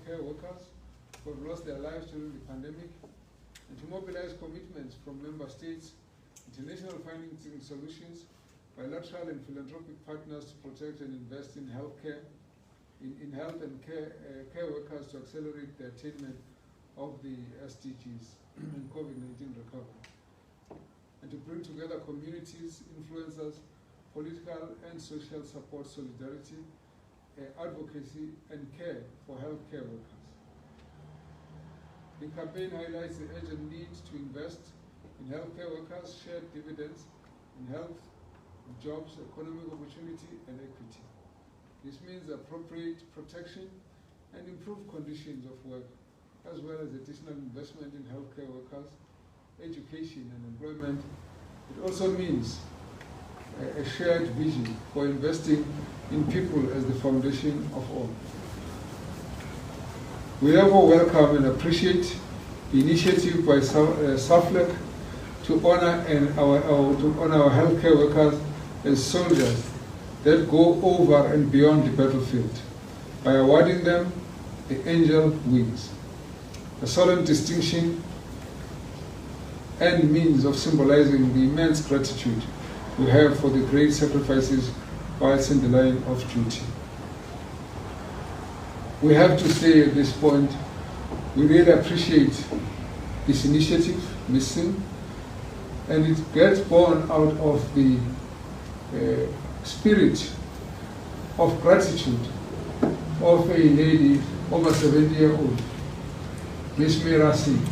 healthcare workers who have lost their lives during the pandemic, and to mobilize commitments from member states, international financing solutions, bilateral and philanthropic partners to protect and invest in healthcare, in health and care workers to accelerate the attainment of the SDGs and COVID-19 recovery, and to bring together communities, influencers, political and social support, solidarity, advocacy, and care for healthcare workers. The campaign highlights the urgent need to invest in healthcare workers, shared dividends in health, jobs, economic opportunity, and equity. This means appropriate protection and improved conditions of work, as well as additional investment in healthcare workers, education, and employment. It also means a shared vision for investing in people as the foundation of all. We therefore welcome and appreciate the initiative by SAFLEC to honor our healthcare workers as soldiers that go over and beyond the battlefield by awarding them the Angel Wings, a solemn distinction and means of symbolizing the immense gratitude we have for the great sacrifices whilst in the line of duty. We have to say at this point, we really appreciate this initiative, missing, and it gets born out of the spirit of gratitude of a lady over 70-year-old, Miss Meera Singh.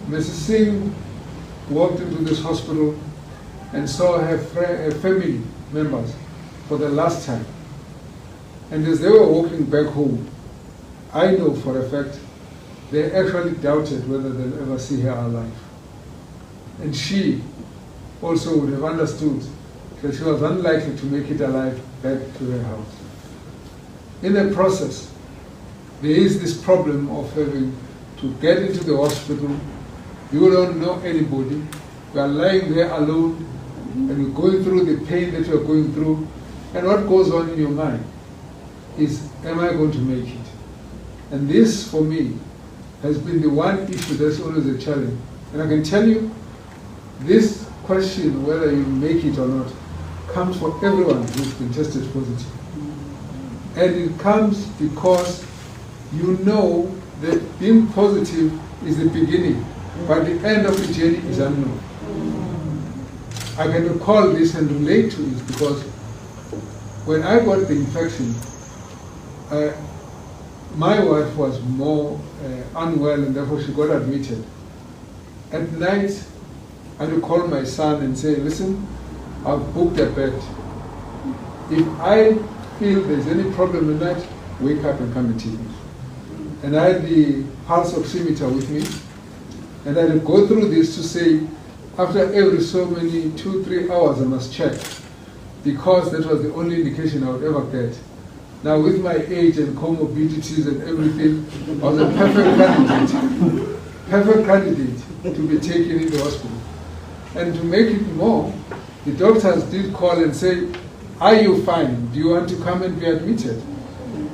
Mrs. Singh walked into this hospital and saw her family members for the last time. And as they were walking back home, I know for a fact they actually doubted whether they'll ever see her alive. And she also would have understood that she was unlikely to make it alive back to her house. In the process, there is this problem of having to get into the hospital. You don't know anybody. You are lying there alone, and you're going through the pain that you're going through. And what goes on in your mind is, am I going to make it? And this, for me, has been the one issue that's always a challenge. And I can tell you, this question, whether you make it or not, comes for everyone who's been tested positive. And it comes because you know that being positive is the beginning, but the end of the journey is unknown. I can recall this and relate to it because when I got the infection, my wife was more unwell, and therefore she got admitted. At night, I had to call my son and say, listen, I've booked a bed. If I feel there's any problem at night, wake up and come and take me. And I had the pulse oximeter with me, and I had to go through this to say, after every so many 2-3 hours I must check, because that was the only indication I would ever get. Now with my age and comorbidities and everything, I was a perfect candidate to be taken in the hospital. And to make it more, the doctors did call and say, are you fine? Do you want to come and be admitted?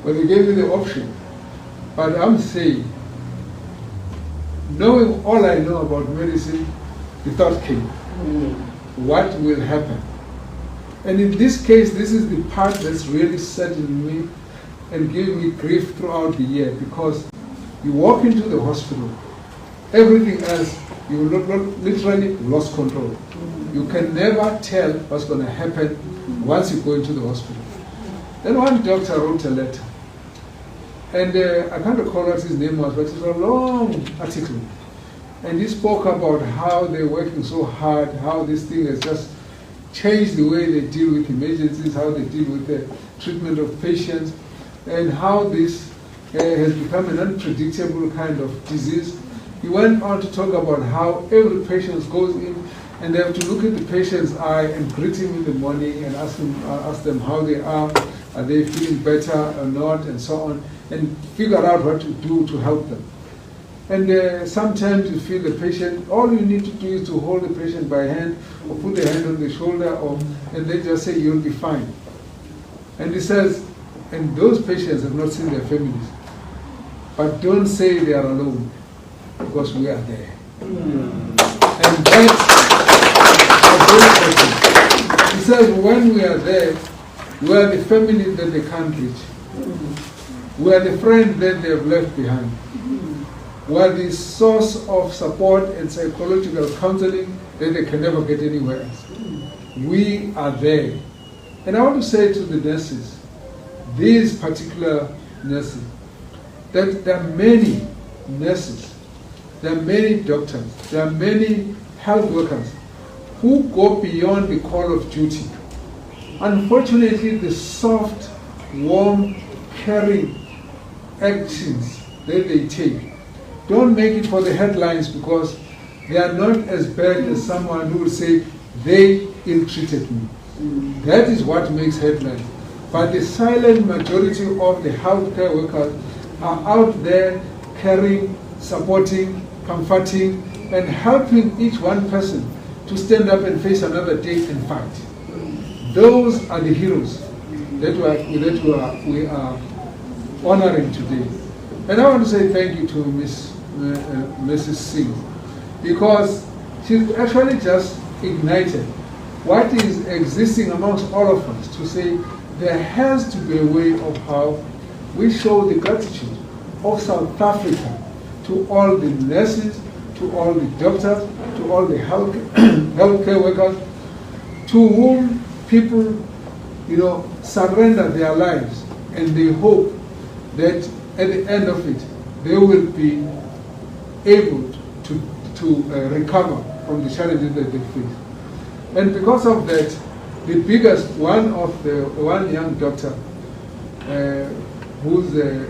Well, they gave me the option. But I'm saying, knowing all I know about medicine, the thought came, what will happen? And in this case, this is the part that's really set in me and gave me grief throughout the year, because you walk into the hospital, everything else, you literally lost control. You can never tell what's going to happen once you go into the hospital. Then one doctor wrote a letter, and I can't recall what his name was, but it was a long article. And he spoke about how they're working so hard, how this thing has just changed the way they deal with emergencies, how they deal with the treatment of patients, and how this has become an unpredictable kind of disease. He went on to talk about how every patient goes in and they have to look at the patient's eye and greet him in the morning and ask them how they are they feeling better or not, and so on, and figure out what to do to help them. And sometimes you feel the patient, all you need to do is to hold the patient by hand or put the hand on the shoulder, and they just say, you'll be fine. And he says, and those patients have not seen their families. But don't say they are alone, because we are there. And that's a very important. He says when we are there, we are the family that they can't reach. We are the friend that they have left behind. We are the source of support and psychological counseling that they can never get anywhere else. We are there. And I want to say to the nurses, these particular nurses, that there are many nurses, there are many doctors, there are many health workers who go beyond the call of duty. Unfortunately, the soft, warm, caring actions that they take don't make it for the headlines, because they are not as bad as someone who will say, they ill-treated me. That is what makes headlines. But the silent majority of the healthcare workers are out there caring, supporting, comforting, and helping each one person to stand up and face another day and fight. Those are the heroes that we are honoring today. And I want to say thank you to Mrs. Singh, because she's actually just ignited what is existing amongst all of us to say there has to be a way of how we show the gratitude of South Africa to all the nurses, to all the doctors, to all the healthcare workers, to whom people, surrender their lives, and they hope that at the end of it, they will be able to recover from the challenges that they face. And because of that, the biggest one young doctor, who's a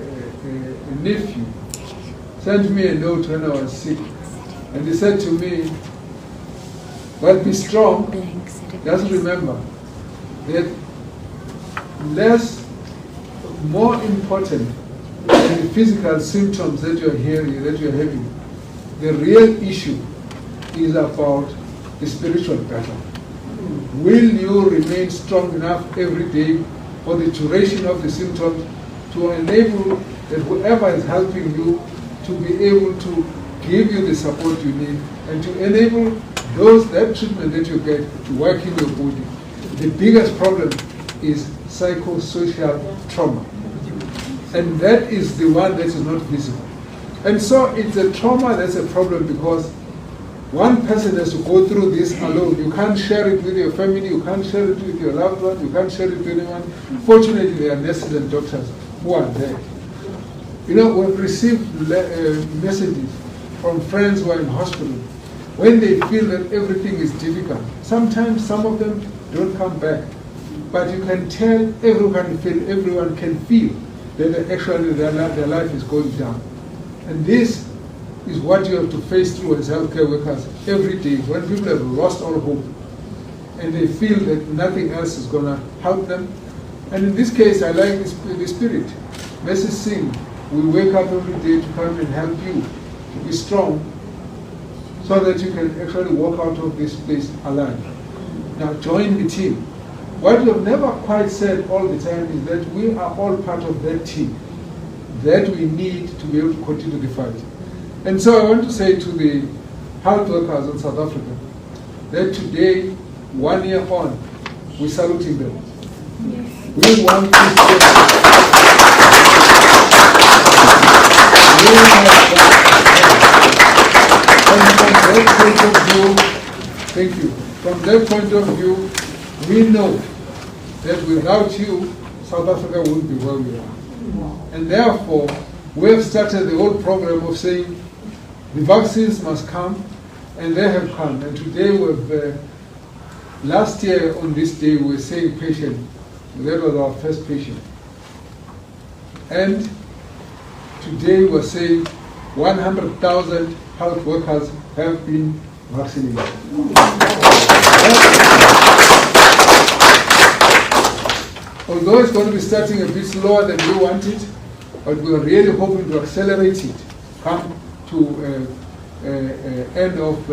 nephew, sent me a note when I was sick, and he said to me, "Well, be strong. Just remember that more important than the physical symptoms that you're hearing, that you're having, the real issue is about the spiritual battle. Will you remain strong enough every day for the duration of the symptoms to enable that whoever is helping you to be able to give you the support you need, and to enable that treatment that you get to work in your body?" The biggest problem is psychosocial trauma. And that is the one that is not visible. And so it's a trauma that's a problem, because one person has to go through this alone. You can't share it with your family, you can't share it with your loved one, you can't share it with anyone. Fortunately, there are nurses and doctors who are there. We've received messages from friends who are in hospital when they feel that everything is difficult. Sometimes some of them don't come back, but you can tell, everyone can feel that actually their life is going down. And this is what you have to face through as healthcare workers every day, when people have lost all hope and they feel that nothing else is going to help them. And in this case, I like the spirit. Mrs. Singh, we wake up every day to come and help you to be strong, so that you can actually walk out of this place alive. Now join the team. What we have never quite said all the time is that we are all part of that team that we need to be able to continue the fight. And so I want to say to the health workers in South Africa that today, 1 year on, we're saluting them. Yes. We want to thank you. From that point of view, we know that without you, South Africa wouldn't be where we are. And therefore, we have started the whole program of saying the vaccines must come, and they have come. And today, last year on this day, we were saying patient. That was our first patient. And today, we're saying 100,000 health workers have been vaccinated. Although it's going to be starting a bit slower than we wanted, but we are really hoping to accelerate it. Come to end of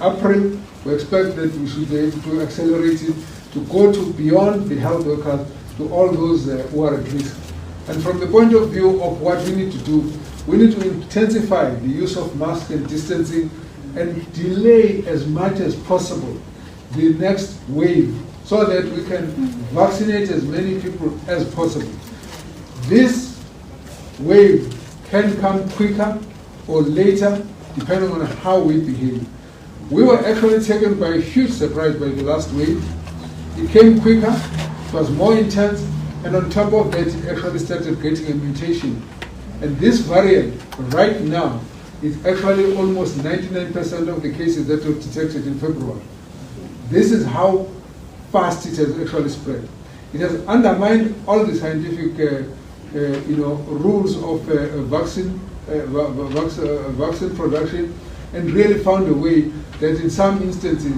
April, we expect that we should be able to accelerate it to go to beyond the health workers to all those who are at risk. And from the point of view of what we need to do, we need to intensify the use of masks and distancing and delay as much as possible the next wave so that we can vaccinate as many people as possible. This wave can come quicker or later depending on how we behave. We were actually taken by a huge surprise by the last wave. It came quicker, it was more intense, and on top of that, it actually started getting a mutation. And this variant, right now, is actually almost 99% of the cases that were detected in February. This is how fast it has actually spread. It has undermined all the scientific rules of vaccine production, and really found a way that in some instances,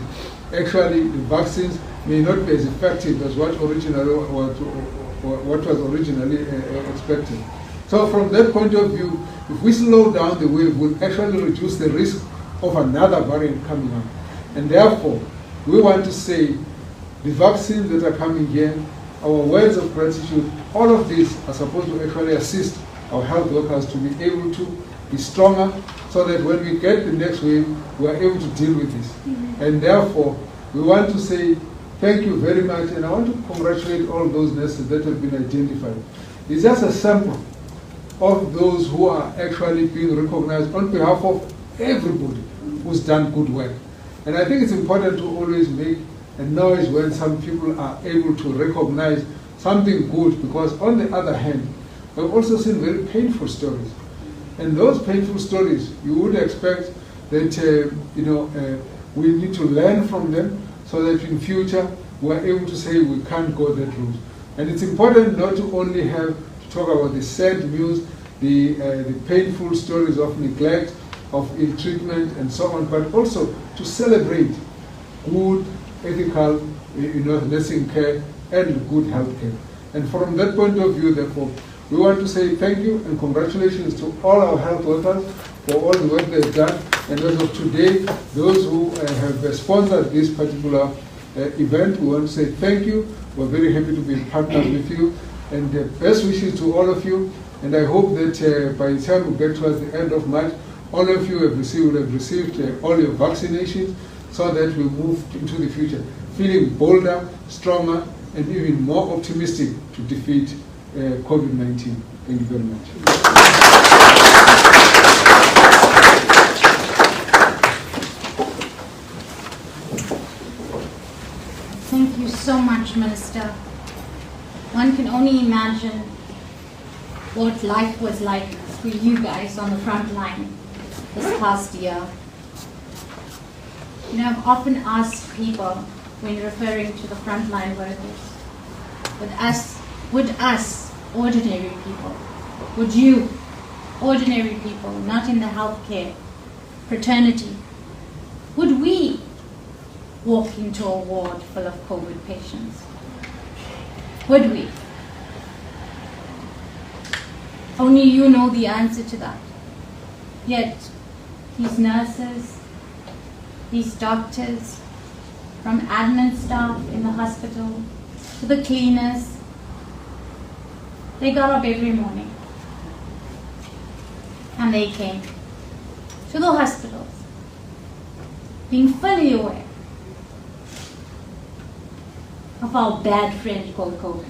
actually the vaccines may not be as effective as what was originally expected. So from that point of view, if we slow down the wave, we'll actually reduce the risk of another variant coming up. And therefore, we want to say the vaccines that are coming here, our words of gratitude, all of these are supposed to actually assist our health workers to be able to be stronger so that when we get the next wave, we are able to deal with this. And therefore, we want to say thank you very much, and I want to congratulate all those nurses that have been identified. It's just a sample of those who are actually being recognized on behalf of everybody who's done good work. And I think it's important to always make a noise when some people are able to recognize something good, because on the other hand, we've also seen very painful stories. And those painful stories, you would expect that we need to learn from them so that in future we are able to say we can't go that route. And it's important not to only have to talk about the sad news, the painful stories of neglect, of ill treatment and so on, but also to celebrate good, ethical nursing care and good health care. And from that point of view, therefore, we want to say thank you and congratulations to all our health workers for all the work they've done. And as of today, those who have sponsored this particular event, we want to say thank you. We're very happy to be partners with you. And best wishes to all of you. And I hope that by the time we get towards the end of March, all of you have received all your vaccinations so that we move into the future feeling bolder, stronger, and even more optimistic to defeat COVID-19. Thank you very much. Thank you so much, Minister. One can only imagine what life was like for you guys on the front line this past year. I've often asked people when referring to the frontline workers, would us, ordinary people, would you, ordinary people, not in the healthcare fraternity, would we walk into a ward full of COVID patients? Would we? Only you know the answer to that. Yet, these nurses, these doctors, from admin staff in the hospital to the cleaners, they got up every morning and they came to the hospitals, being fully aware of our bad friend called COVID.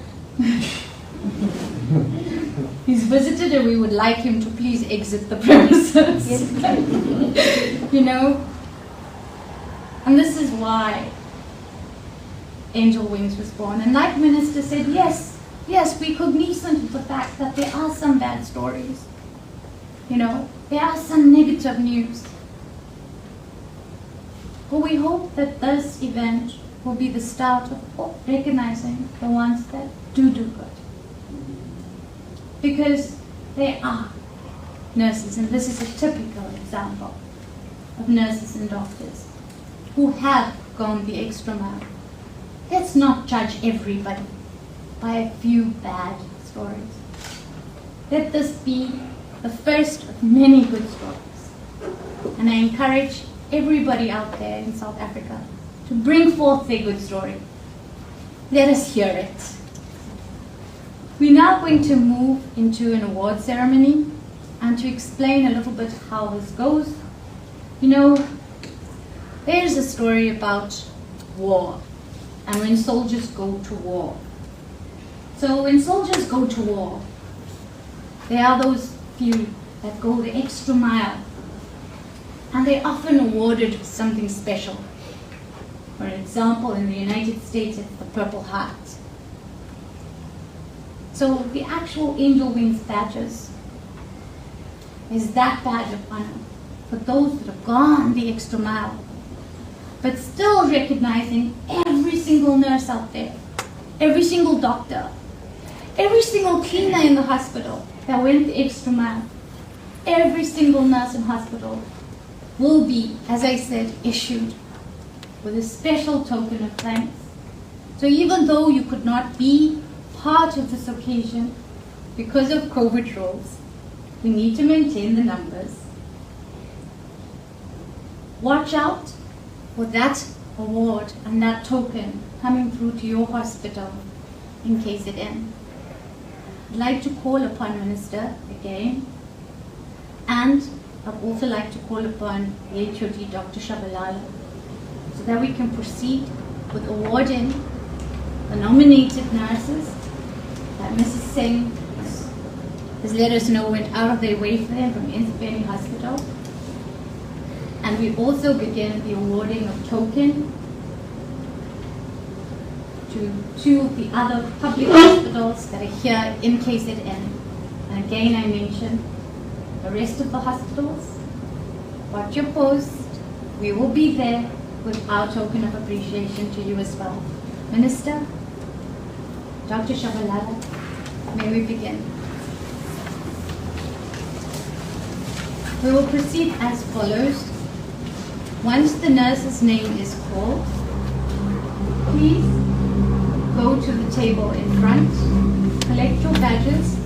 He's visited and we would like him to please exit the premises. And this is why Angel Wings was born. And like Minister said, yes, we're cognizant of the fact that there are some bad stories. There are some negative news. But we hope that this event will be the start of recognizing the ones that do good. Because there are nurses, and this is a typical example of nurses and doctors who have gone the extra mile. Let's not judge everybody by a few bad stories. Let this be the first of many good stories. And I encourage everybody out there in South Africa to bring forth their good story. Let us hear it. We're now going to move into an award ceremony, and to explain a little bit how this goes. You know, there's a story about war, and when soldiers go to war. So when soldiers go to war, there are those few that go the extra mile, and they're often awarded something special. For example, in the United States, it's the Purple Heart. So the actual Angel Wings badges is that badge of honor for those that have gone the extra mile, but still recognizing every single nurse out there, every single doctor, every single cleaner in the hospital that went the extra mile. Every single nurse in hospital will be, as I said, issued with a special token of thanks. So even though you could not be part of this occasion because of COVID rules, we need to maintain the numbers. Watch out for that award and that token coming through to your hospital in KZN. I'd like to call upon Minister again, and I'd also like to call upon the HOD, Dr. Shabalala, so that we can proceed with awarding the nominated nurses that Mrs. Singh has let us know went out of their way for them from Inspeni Hospital. And we also begin the awarding of token to two of the other public hospitals that are here in KZN. And again, I mentioned the rest of the hospitals. Watch your post. We will be there with our token of appreciation to you as well. Minister, Dr. Shabalala, may we begin? We will proceed as follows. Once the nurse's name is called, please go to the table in front, collect your badges,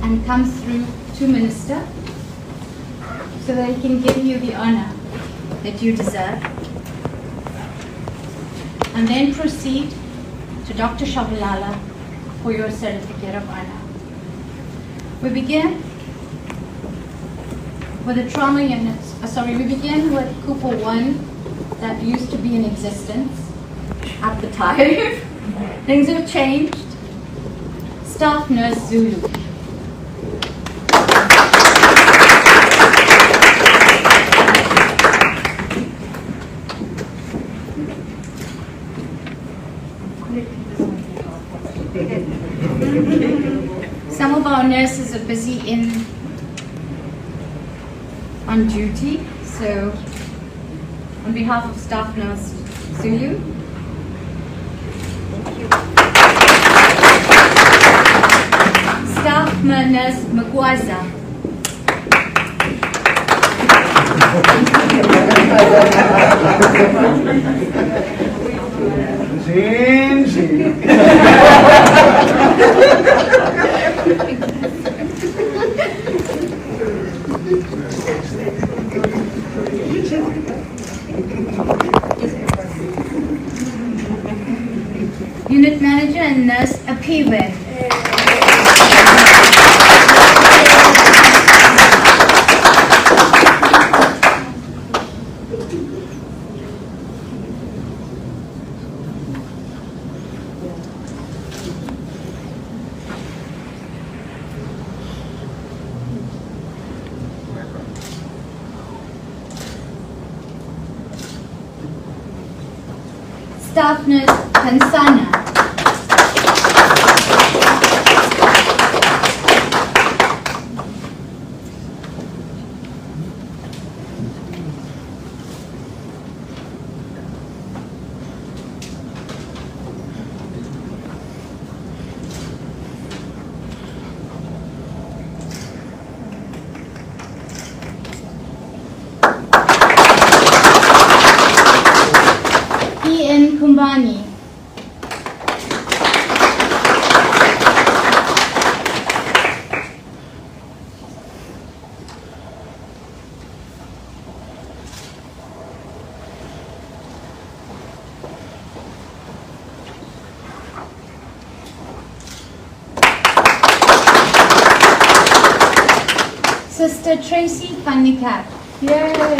and come through to Minister so that he can give you the honor that you deserve. And then proceed to Dr. Shabalala for your certificate of honor. We begin with the trauma unit. We begin with Cooper 1 that used to be in existence at the time. Things have changed. Staff Nurse Zulu. Some of our nurses are busy on duty, so on behalf of Staff Nurse Zulu, thank you. Staff Nurse Mkhize. Unit Manager and Nurse Apiwe. Staff Nurse Kansana. Kumbani. Sister Tracy van die Kerk. Yay!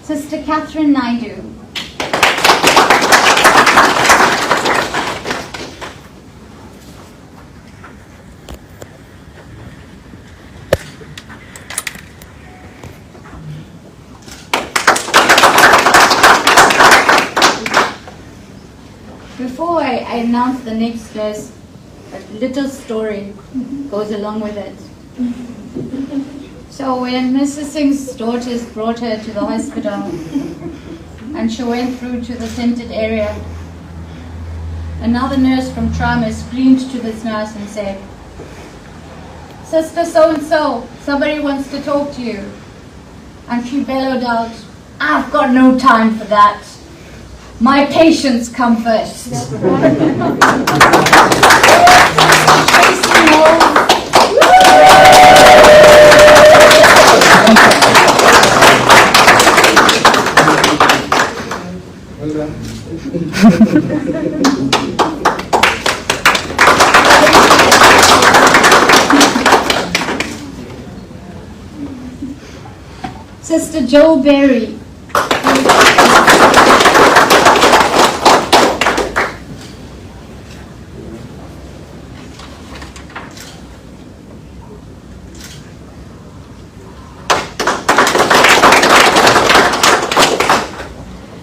Sister Catherine Naidu. Before I announce the next nurse, a little story goes along with it. So when Mrs. Singh's daughters brought her to the hospital and she went through to the tinted area, another nurse from trauma screamed to this nurse and said, "Sister so-and-so, somebody wants to talk to you." And she bellowed out, "I've got no time for that. My patients come first." Well done. Sister Joe Berry.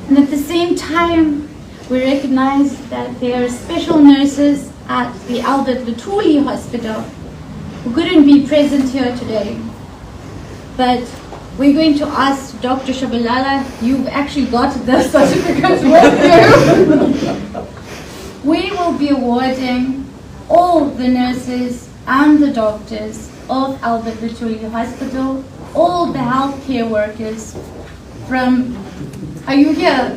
And at the same time, we recognize that there are special nurses at the Albert Lutuli Hospital who couldn't be present here today. But we're going to ask Dr. Shabalala, you've actually got the certificates with you. We will be awarding all the nurses and the doctors of Albert Lutuli Hospital, all the healthcare workers from, are you here?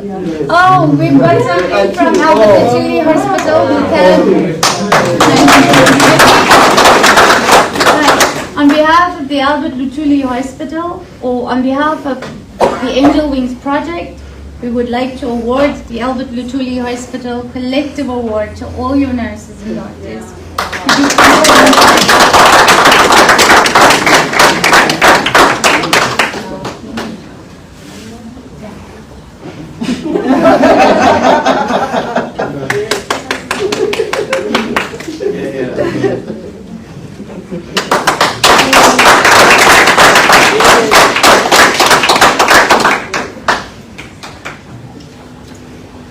Oh, we've got somebody from Albert Lutuli Hospital who can. On behalf of the Albert Lutuli Hospital, or on behalf of the Angel Wings Project, we would like to award the Albert Lutuli Hospital Collective Award to all your nurses and doctors.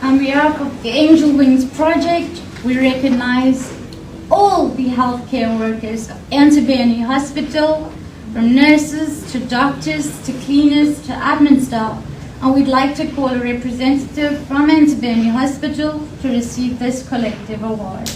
On behalf of the Angel Wings Project, we recognize all the healthcare workers of Antibani Hospital, from nurses to doctors to cleaners to admin staff, and we'd like to call a representative from Antibani Hospital to receive this collective award.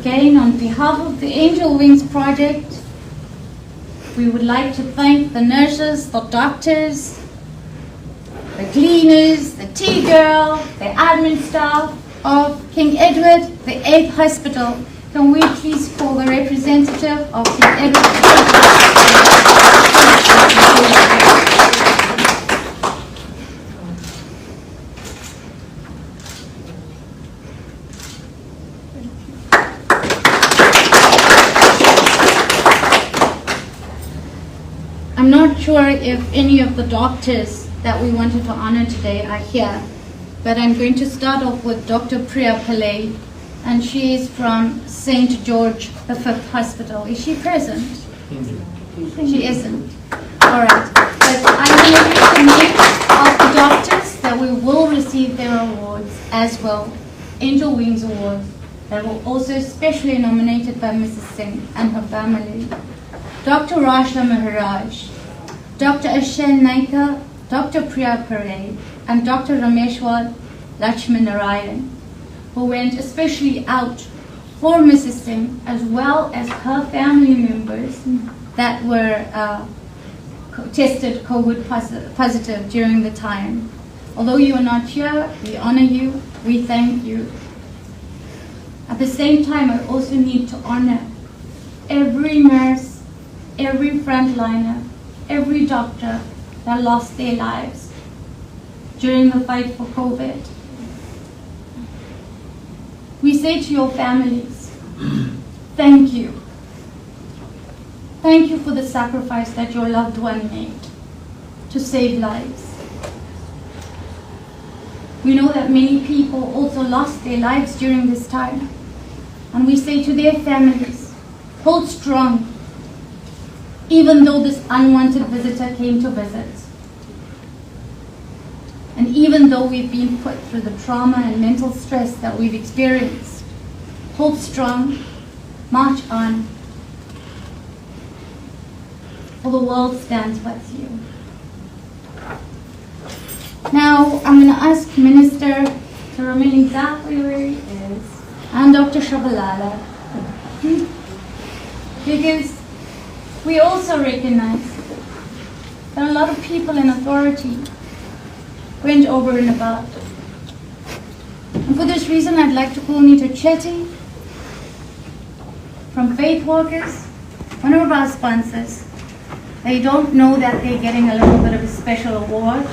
Again, on behalf of the Angel Wings Project, we would like to thank the nurses, the doctors, the cleaners, the tea girl, the admin staff of King Edward the 8th Hospital. Can we please call the representative of King Edward? I'm not sure if any of the doctors that we wanted to honor today are here, but I'm going to start off with Dr. Priya Pillai, and she is from St. George the 5th Hospital. Is she present? She isn't. All right. But I'm going to read the names of the doctors that we will receive their awards as well, Angel Wings Awards, that were also specially nominated by Mrs. Singh and her family. Dr. Rasha Maharaj, Dr. Ashen Naika, Dr. Priya Pillai, and Dr. Rameshwar Lakshminarayan, who went especially out for Mrs. Singh, as well as her family members that were tested COVID positive during the time. Although you are not here, we honor you, we thank you. At the same time, I also need to honor every nurse, every frontliner, every doctor that lost their lives during the fight for COVID. We say to your families, thank you. Thank you for the sacrifice that your loved one made to save lives. We know that many people also lost their lives during this time. And we say to their families, hold strong, even though this unwanted visitor came to visit. And even though we've been put through the trauma and mental stress that we've experienced, hold strong, march on, for the world stands with you. Now, I'm going to ask Minister Mkhize where he is, and Dr. Shabalala, because we also recognize that a lot of people in authority went over and about. And for this reason, I'd like to call Nita Chetty from Faith Walkers, one of our sponsors. They don't know that they're getting a little bit of a special award.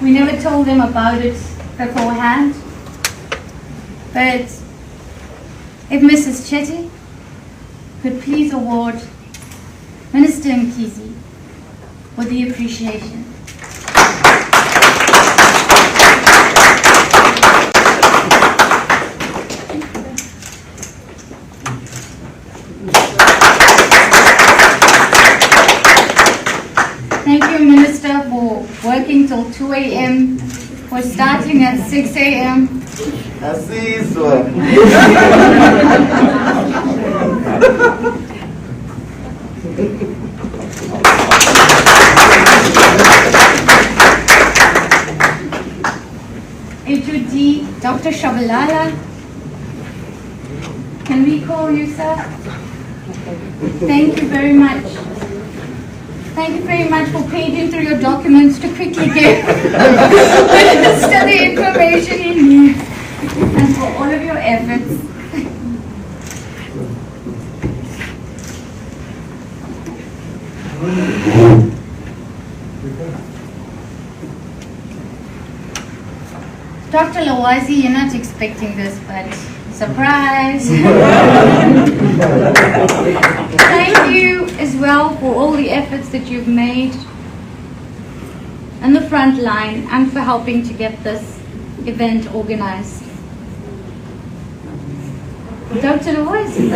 We never told them about it beforehand. But if Mrs. Chetty could please award Minster Mkhize for the appreciation. Thank you, Minister, for working till 2 a.m., for starting at 6 a.m. HOD, Dr. Shabalala, can we call you, sir? Thank you very much. Thank you very much for paging through your documents to quickly get Minister the information you need, and for all of your efforts. Dr. Lawazi, you're not expecting this, but surprise. Thank you as well for all the efforts that you've made on the front line and for helping to get this event organized. Dr. Lawazi.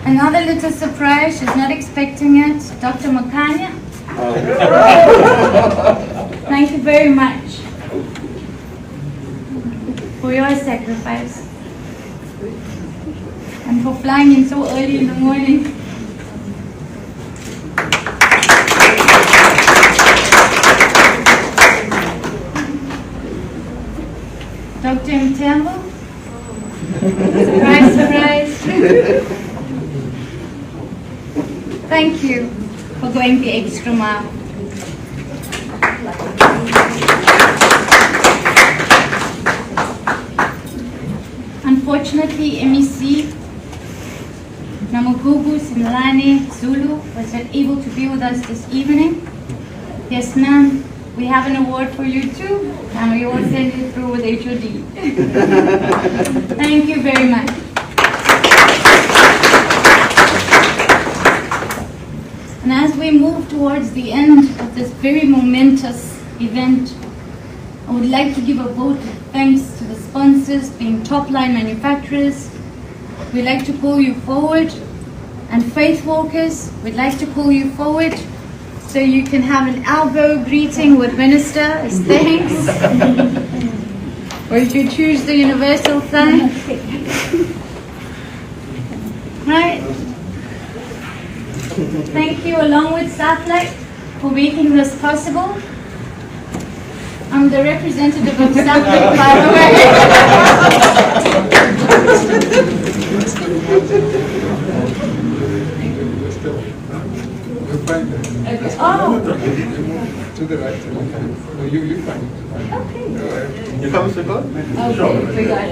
Another little surprise, she's not expecting it. Dr. Makanya. Thank you very much for your sacrifice and for flying in so early in the morning. Dr. Mtembo. Surprise, surprise. Thank you for going the extra mile. Unfortunately, MEC Namugugu Simlane Zulu was not able to be with us this evening. Yes, ma'am, we have an award for you too, and we will send it through with HOD. Thank you very much. And as we move towards the end of this very momentous event, I would like to give a vote of thanks to the sponsors, being top-line manufacturers. We'd like to call you forward, and Faith Walkers, we'd like to call you forward so you can have an elbow greeting with Minister as thanks. Would you choose the universal flag? Right. Thank you, along with Southlight, for making this possible. I'm the representative of Southlight, by the way. Okay. Oh. To the right. No, you find it. Okay. You come to go? Okay, we got it.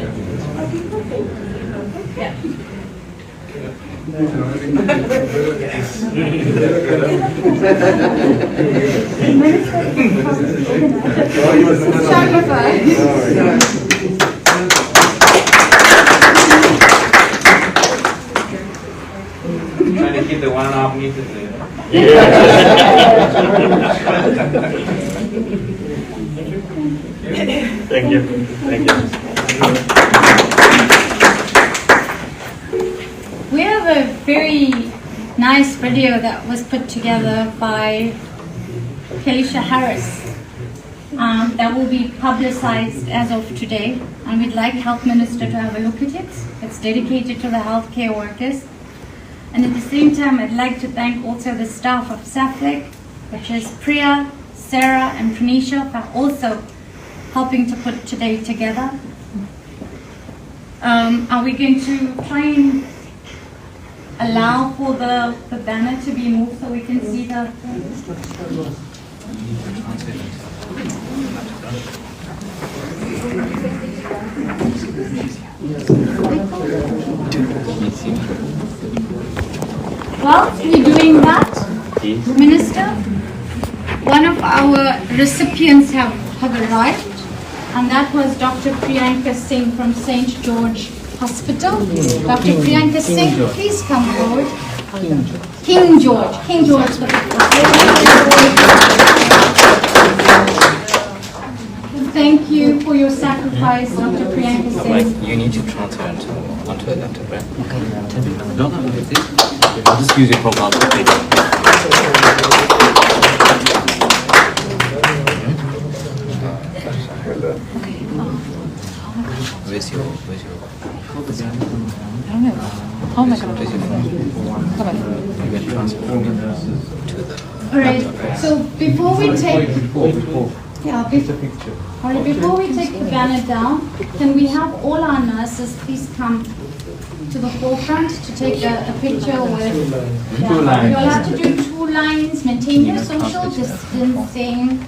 Yeah. Trying to keep the 1.5 meters there. Thank you. Thank you. We have a very nice video that was put together by Kelisha Harris that will be publicized as of today, and we'd like Health Minister to have a look at it. It's dedicated to the healthcare workers. And at the same time, I'd like to thank also the staff of SAFLEC, which is Priya, Sarah, and Pranisha, for also helping to put today together. Are we going to try and allow for the banner to be moved so we can see the... While we're doing that, Minister, one of our recipients have arrived, and that was Dr. Priyanka Singh from St. George Hospital. Dr. Priyanka Singh, please come forward. King George. Thank you for your sacrifice, Dr. Priyanka Singh. You need to transfer onto a laptop, right? Okay. No, I'll just use your profile picture. Where's your I don't know. How am I going to where's your phone? Come on. You can transfer to the Alright, so before we take... Before. Alright, before we take the banner down, can we have all our nurses please come to the forefront to take a picture with... You'll have to do 2 lines, maintain your social distancing,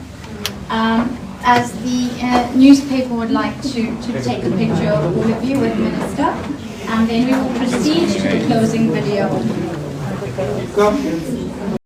as the newspaper would like to take a picture of all of you with Minister, and then we will proceed to the closing video.